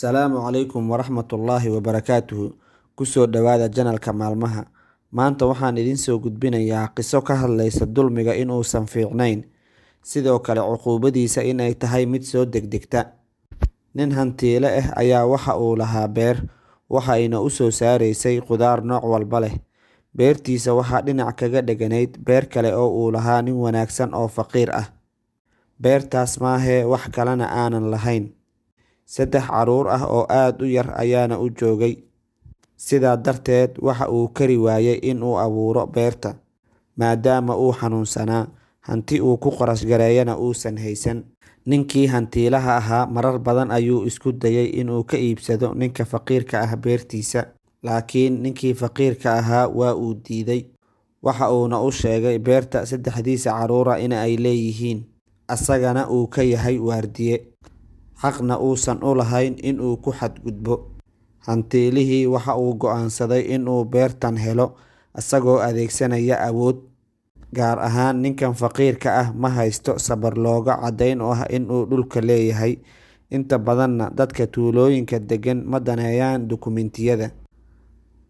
Asalaamu calaykum waraxmatullaahi wabarakaatuhu. Kusoo dhawaada janalka maalmaha. Maanta waxaan idin soo gudbinayaa qiso ka hadlaysa dulmiga in uusan fiicnayn, sidoo kale cuquubadiisa in ay tahay mid soo degdegta. Nin hantiile ah ayaa waxa uu lahaa beer, waxayna u soo saaraysay khudaar nooc walba leh. Beertiisa waxaa dhinac kaga dheganayd beer kale oo uu lahaa nin wanaagsan oo faqiir ah. Beertaas maahee wax kalena aanan lahayn. 3 caruur ah oo aad u yar ayaana u joogay. Sidaa darteed waxa uu kari waayay in uu abuuro beerta, maadaama uu xanuunsanaa, hanti uu ku qarash gareeyana uusan haysan. Ninkii hantiilaha ahaa marar badan ayuu isku dayay inuu ka iibsado ninka faqiirka ah beertiisa, laakiin ninkii faqiirka ahaa waa uu diiday. Waxa uuna u sheegay beerta 3diisa caruura in ay leeyihiin, asagana uu ka yahay waardiye, xaqna uusan u lahayn in uu ku xadgudbo. Hantiilihii waxa uu go'aansaday in uu beertan helo asagoo adeegsanaya awood. Gaar ahaan ninkan faqiirka ah ma haysto sabar looga caddayn oo ah in uu dhulka leeyahay. Inta badanna dadka tuulooyinka degan ma daneeyaan dukumiintiyada.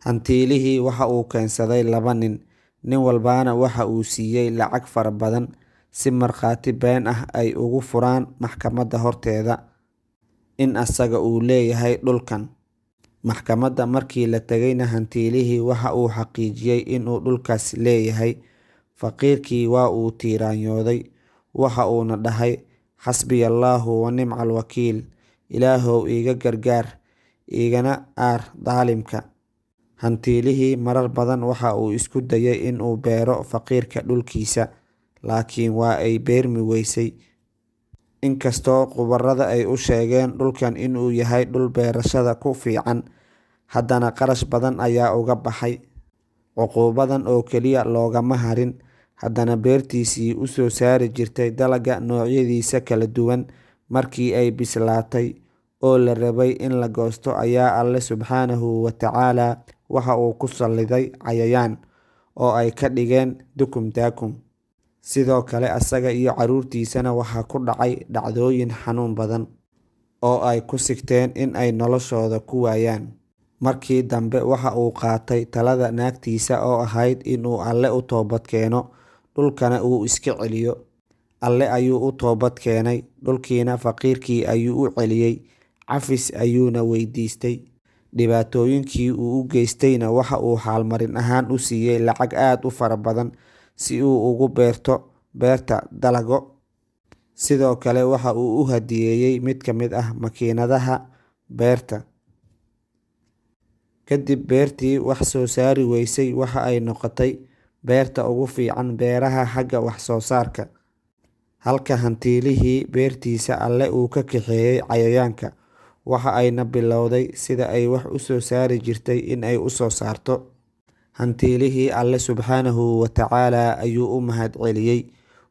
Hantiilihii waxa uu keensaday 2 nin, nin walbaana waxa uu siiyey lacag fara badan si markhaati been ah ay ugu furaan maxkamadda horteeda in asaga uu leeyahay dhulkan. Maxkamadda markii la tagayna hantiilihii waxa uu xaqiijiyay in uu dhulkaas leeyahay. Faqiirkii waa uu tiiraanyooday, waxa uuna dhahay, xasbiyallaahu wa nimcal wakiil, Ilaahow iiga gargaar, igana aar daalimka. Hantiilihii marar badan waxa uu isku dayay in uu beero faqiirka dhulkiisa, laakiin waa ay beermi weysay. Inkastoo khubarada ay u sheegeen dhulkan inuu yahay dhul beerashada ku fiican, haddana qarash badan ayaa uga baxay. Cuquubadan oo keliya loogama harin, haddana beertiisii u soo saari jirtay dalagga noocyadiisa kala duwan markii ay bislaatay oo la rabay in la goosto ayaa Alle Subxaanahu wa Tacaala waxa uu ku salliday cayayaan oo ay ka dhigeen dukum daakum. Sidoo kale asaga iyo caruurtiisana waxaa ku dhacay dhacdooyin xanuun badan oo ay ku sigteen in ay noloshooda ku waayaan. Markii dambe waxa uu qaatay talada naagtiisa oo ahayd inuu Alle u toobad keeno, dhulkana uu iska celiyo. Alle ayuu u toobad keenay, dhulkiina faqiirkii ayuu u celiyey, cafis ayuuna weydiistay. Dhibaatooyinkii uu u geystayna waxa uu xaalmarin ahaan u siiyey lacag aad u fara badan si uu ugu beerto beerta dalago. Sidoo kale waxa uu u hadiyeeyay mid ka mid ah makiinadaha beerta. Kadib beertii wax soo saari weysay waxa ay noqotay beerta ugu fiican beeraha xagga wax soo saarka. Halka hantiilihii beertiisa Alle uu ka kaxeeyay cayayaanka, waxa ayna bilowday sida ay wax u soo saari jirtay in ay u soo saarto. Hantiilihii Alle Subxaanahu wa Tacaala ayuu u mahadceliyey,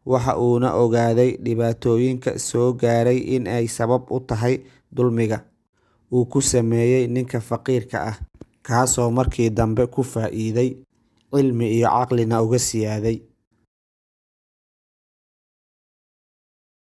waxa uuna ogaaday dhibaatooyinka soo gaaray in ay sabab u tahay dulmiga uu ku sameeyay ninka faqiirka ah, kaasoo markii dambe ku faa'iiday, cilmi iyo caqlina uga siyaaday.